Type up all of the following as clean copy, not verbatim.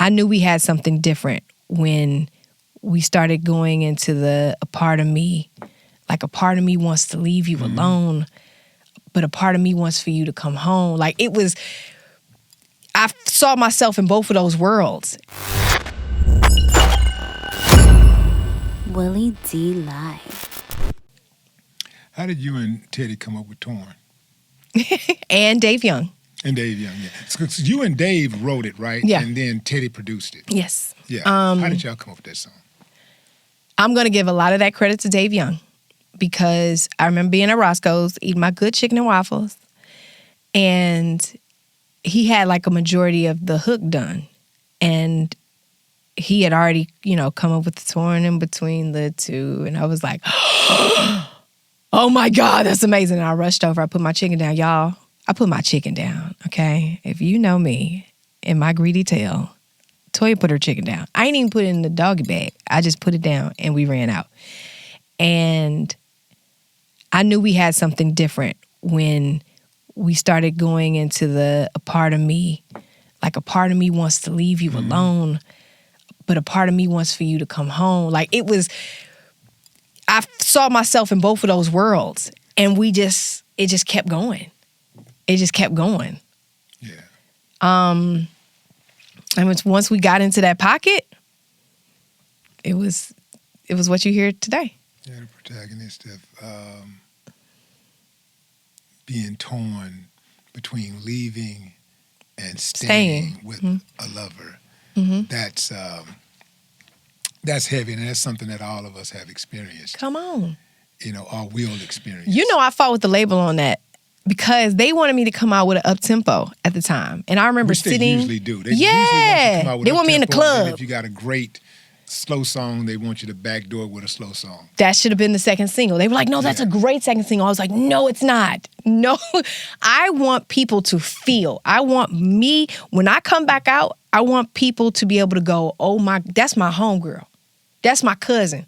I knew we had something different when we started going into a part of me, like a part of me wants to leave you alone, but a part of me wants for you to come home. Like I saw myself in both of those worlds. Willie D Live. How did you and Teddy come up with Torn? And Dave Young. And Dave Young, yeah. So you and Dave wrote it, right? Yeah. And then Teddy produced it. Yes. Yeah. How did y'all come up with that song? I'm going to give a lot of that credit to Dave Young because I remember being at Roscoe's, eating my good chicken and waffles, and he had like a majority of the hook done. And he had already, come up with the Torn in between the two. And I was like, oh my God, that's amazing. And I rushed over. I put my chicken down. Y'all, I put my chicken down, okay? If you know me and my greedy tail, Toya put her chicken down. I ain't even put it in the doggy bag. I just put it down and we ran out. And I knew we had something different when we started going into a part of me, like a part of me wants to leave you alone, but a part of me wants for you to come home. Like I saw myself in both of those worlds, and it just kept going. It just kept going. Yeah. And once we got into that pocket, it was what you hear today. Yeah, the protagonist of being torn between leaving and staying with a lover. Mm-hmm. That's heavy, and that's something that all of us have experienced. Come on. Or will experience. I fought with the label on that because they wanted me to come out with an up-tempo at the time. And I remember Which sitting. They usually do. They usually want you to come out with they want me in the up-tempo, club. and if you got a great slow song, they want you to backdoor with a slow song. That should have been the second single. They were like, no, that's a great second single. I was like, no, it's not. No, I want people to feel. I want me, when I come back out, I want people to be able to go, oh my, that's my homegirl. That's my cousin.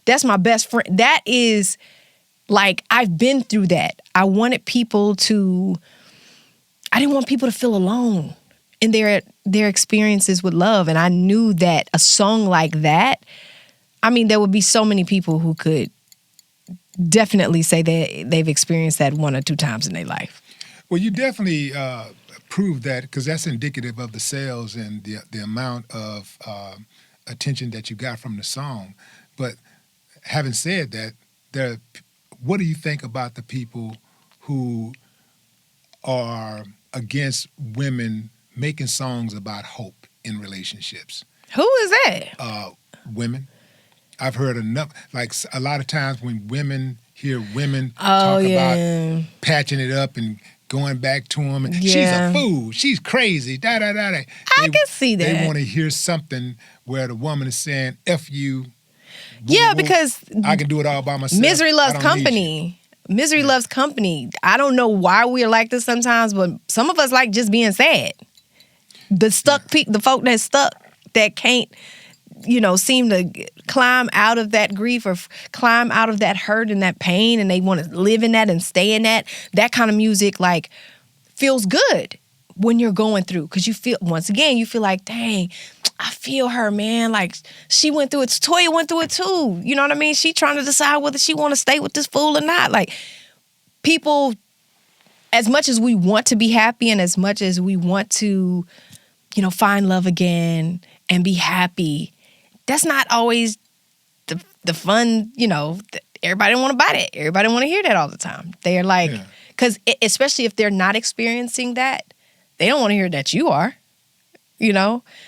That's my best friend. That is like, I've been through that. I didn't want people to feel alone in their experiences with love. And I knew that a song like that, there would be so many people who could definitely say that they've experienced that one or two times in their life. Well, you definitely proved that because that's indicative of the sales and the amount of attention that you got from the song. But having said that, what do you think about the people who are against women making songs about hope in relationships? Who is that? Women. I've heard enough. Like a lot of times when women hear women talk about patching it up and going back to them, and she's a fool, she's crazy, da da da da. I can see that. They want to hear something where the woman is saying, "F you." Because I can do it all by myself. Misery loves company. Misery loves company. I don't know why we're like this sometimes, but some of us like just being sad. The folk that's stuck, that can't, seem to climb out of that grief or climb out of that hurt and that pain, and they want to live in that and stay in that. That kind of music, like, feels good when you're going through, because you feel like, dang, I feel her, man. Like, she went through it. Toya went through it too. You know what I mean? She trying to decide whether she want to stay with this fool or not. Like, people, as much as we want to be happy and as much as we want to, find love again and be happy, that's not always the fun, everybody don't want to buy that. Everybody want to hear that all the time. They're like, because especially if they're not experiencing that, they don't want to hear that you are,